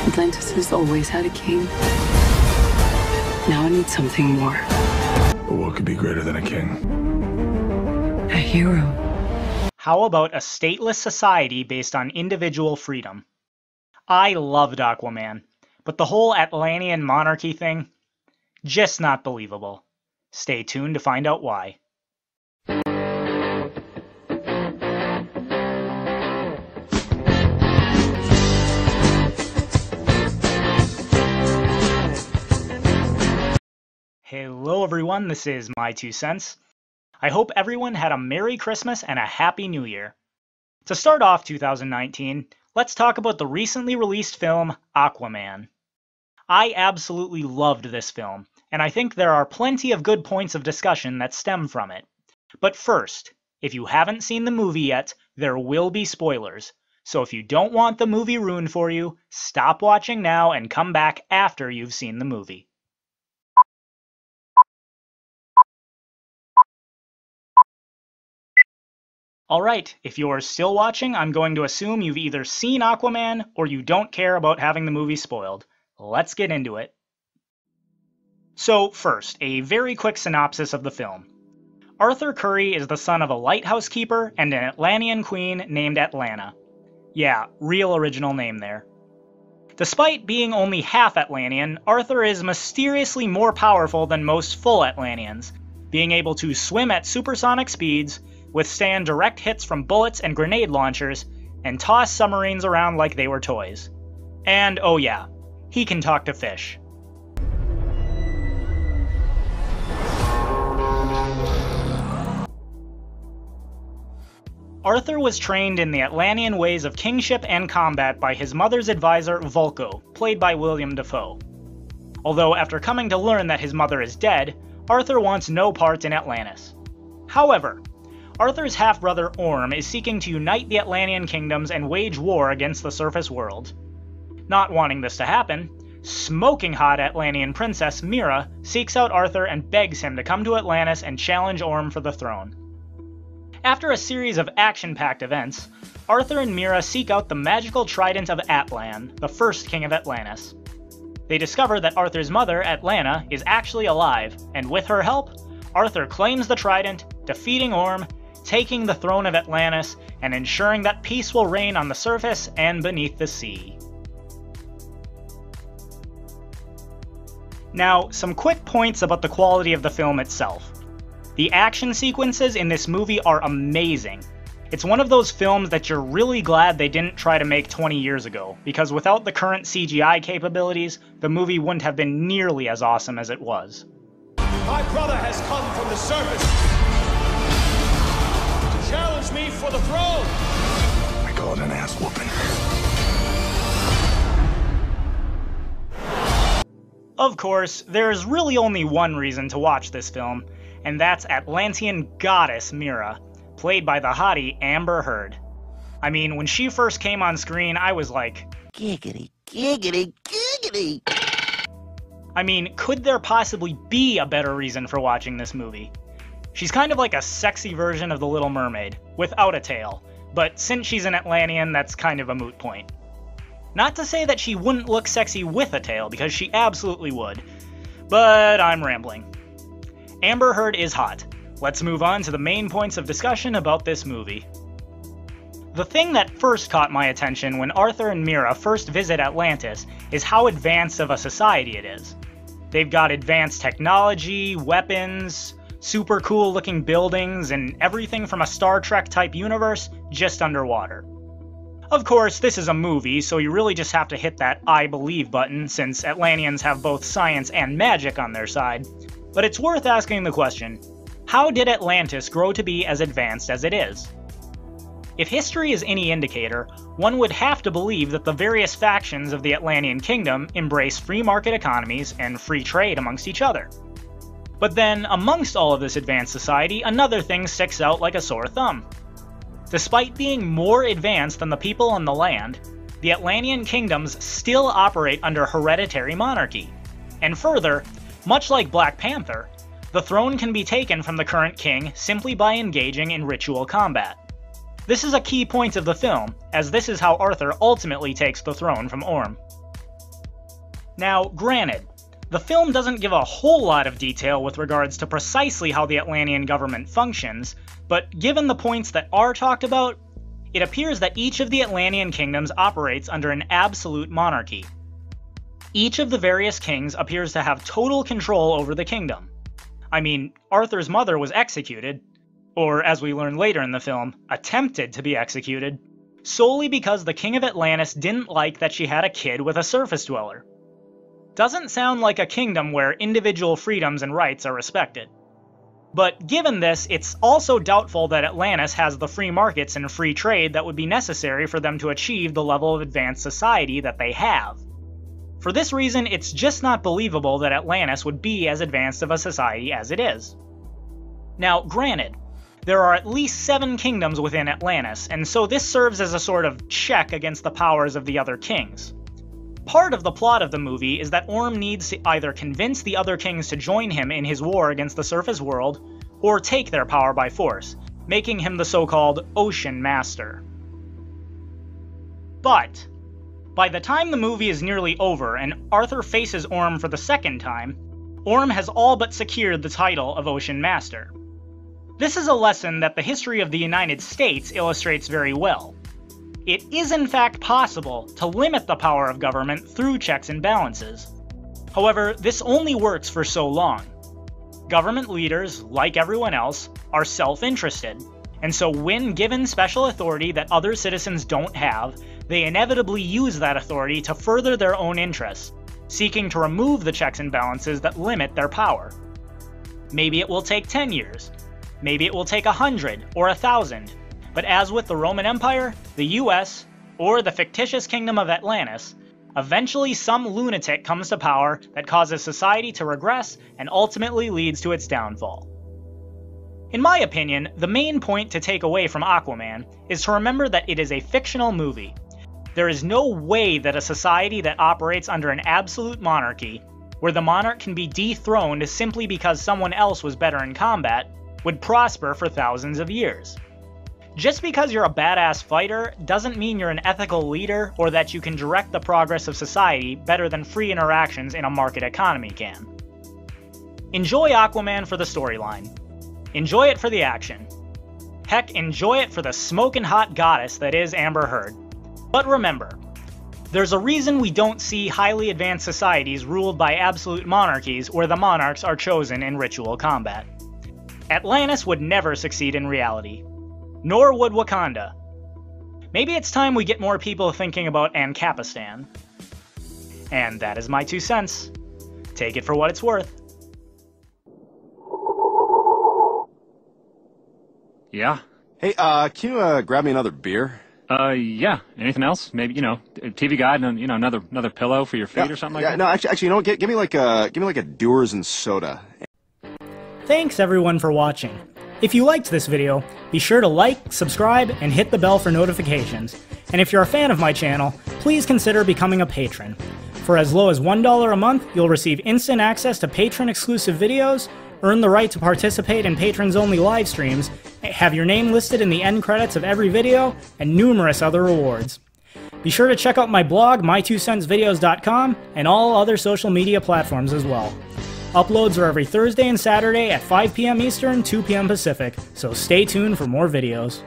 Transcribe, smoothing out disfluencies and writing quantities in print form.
Atlantis has always had a king. Now I need something more. But what could be greater than a king? A hero. How about a stateless society based on individual freedom? I loved Aquaman, but the whole Atlantean monarchy thing? Just not believable. Stay tuned to find out why. Hello everyone, this is My Two Cents. I hope everyone had a Merry Christmas and a Happy New Year. To start off 2019, let's talk about the recently released film Aquaman. I absolutely loved this film, and I think there are plenty of good points of discussion that stem from it. But first, if you haven't seen the movie yet, there will be spoilers. So if you don't want the movie ruined for you, stop watching now and come back after you've seen the movie. Alright, if you're still watching, I'm going to assume you've either seen Aquaman or you don't care about having the movie spoiled. Let's get into it. So first, a very quick synopsis of the film. Arthur Curry is the son of a lighthouse keeper and an Atlantean queen named Atlanta. Yeah, real original name there. Despite being only half Atlantean, Arthur is mysteriously more powerful than most full Atlanteans, being able to swim at supersonic speeds, withstand direct hits from bullets and grenade launchers, and toss submarines around like they were toys. And oh yeah, he can talk to fish. Arthur was trained in the Atlantean ways of kingship and combat by his mother's advisor Vulko, played by William Dafoe. Although after coming to learn that his mother is dead, Arthur wants no part in Atlantis. However, Arthur's half-brother Orm is seeking to unite the Atlantean kingdoms and wage war against the surface world. Not wanting this to happen, smoking hot Atlantean princess Mira seeks out Arthur and begs him to come to Atlantis and challenge Orm for the throne. After a series of action-packed events, Arthur and Mira seek out the magical trident of Atlan, the first king of Atlantis. They discover that Arthur's mother, Atlanta, is actually alive, and with her help, Arthur claims the trident, defeating Orm, taking the throne of Atlantis, and ensuring that peace will reign on the surface and beneath the sea. Now, some quick points about the quality of the film itself. The action sequences in this movie are amazing. It's one of those films that you're really glad they didn't try to make 20 years ago, because without the current CGI capabilities, the movie wouldn't have been nearly as awesome as it was. My brother has come from the surface to challenge me for the throne! I call it an ass whooping. Of course, there's really only one reason to watch this film, and that's Atlantean goddess Mira, played by the hottie Amber Heard. I mean, when she first came on screen, I was like, giggity, giggity, giggity! I mean, could there possibly be a better reason for watching this movie? She's kind of like a sexy version of the Little Mermaid, without a tail, but since she's an Atlantean, that's kind of a moot point. Not to say that she wouldn't look sexy with a tail, because she absolutely would, but I'm rambling. Amber Heard is hot. Let's move on to the main points of discussion about this movie. The thing that first caught my attention when Arthur and Mira first visit Atlantis is how advanced of a society it is. They've got advanced technology, weapons, super cool looking buildings, and everything from a Star Trek type universe just underwater. Of course, this is a movie, so you really just have to hit that I believe button since Atlanteans have both science and magic on their side. But it's worth asking the question, how did Atlantis grow to be as advanced as it is? If history is any indicator, one would have to believe that the various factions of the Atlantean kingdom embrace free market economies and free trade amongst each other. But then, amongst all of this advanced society, another thing sticks out like a sore thumb. Despite being more advanced than the people on the land, the Atlantean kingdoms still operate under hereditary monarchy. And further, much like Black Panther, the throne can be taken from the current king simply by engaging in ritual combat. This is a key point of the film, as this is how Arthur ultimately takes the throne from Orm. Now, granted, the film doesn't give a whole lot of detail with regards to precisely how the Atlantean government functions, but given the points that are talked about, it appears that each of the Atlantean kingdoms operates under an absolute monarchy. Each of the various kings appears to have total control over the kingdom. I mean, Arthur's mother was executed, or as we learn later in the film, attempted to be executed, solely because the King of Atlantis didn't like that she had a kid with a surface dweller. Doesn't sound like a kingdom where individual freedoms and rights are respected. But given this, it's also doubtful that Atlantis has the free markets and free trade that would be necessary for them to achieve the level of advanced society that they have. For this reason, it's just not believable that Atlantis would be as advanced of a society as it is. Now, granted, there are at least 7 kingdoms within Atlantis, and so this serves as a sort of check against the powers of the other kings. Part of the plot of the movie is that Orm needs to either convince the other kings to join him in his war against the surface world, or take their power by force, making him the so-called Ocean Master. But by the time the movie is nearly over and Arthur faces Orm for the second time, Orm has all but secured the title of Ocean Master. This is a lesson that the history of the United States illustrates very well. It is in fact possible to limit the power of government through checks and balances. However, this only works for so long. Government leaders, like everyone else, are self-interested, and so when given special authority that other citizens don't have, they inevitably use that authority to further their own interests, seeking to remove the checks and balances that limit their power. Maybe it will take 10 years, maybe it will take 100 or 1,000, but as with the Roman Empire, the US, or the fictitious Kingdom of Atlantis, eventually some lunatic comes to power that causes society to regress and ultimately leads to its downfall. In my opinion, the main point to take away from Aquaman is to remember that it is a fictional movie. There is no way that a society that operates under an absolute monarchy, where the monarch can be dethroned simply because someone else was better in combat, would prosper for thousands of years. Just because you're a badass fighter doesn't mean you're an ethical leader or that you can direct the progress of society better than free interactions in a market economy can. Enjoy Aquaman for the storyline. Enjoy it for the action. Heck, enjoy it for the smoking hot goddess that is Amber Heard. But remember, there's a reason we don't see highly advanced societies ruled by absolute monarchies where the monarchs are chosen in ritual combat. Atlantis would never succeed in reality. Nor would Wakanda. Maybe it's time we get more people thinking about Ancapistan. And that is my 2 cents. Take it for what it's worth. Yeah? Hey, can you grab me another beer? Yeah. Anything else? Maybe, a TV guide and, another pillow for your feet or something like that? No, actually, you know what? Give me like a Dewar's and soda. Thanks everyone for watching. If you liked this video, be sure to like, subscribe, and hit the bell for notifications. And if you're a fan of my channel, please consider becoming a patron. For as low as $1 a month, you'll receive instant access to patron-exclusive videos, earn the right to participate in patrons-only live streams, have your name listed in the end credits of every video, and numerous other rewards. Be sure to check out my blog, my2centsvideos.com, and all other social media platforms as well. Uploads are every Thursday and Saturday at 5 p.m. Eastern, 2 p.m. Pacific, so stay tuned for more videos.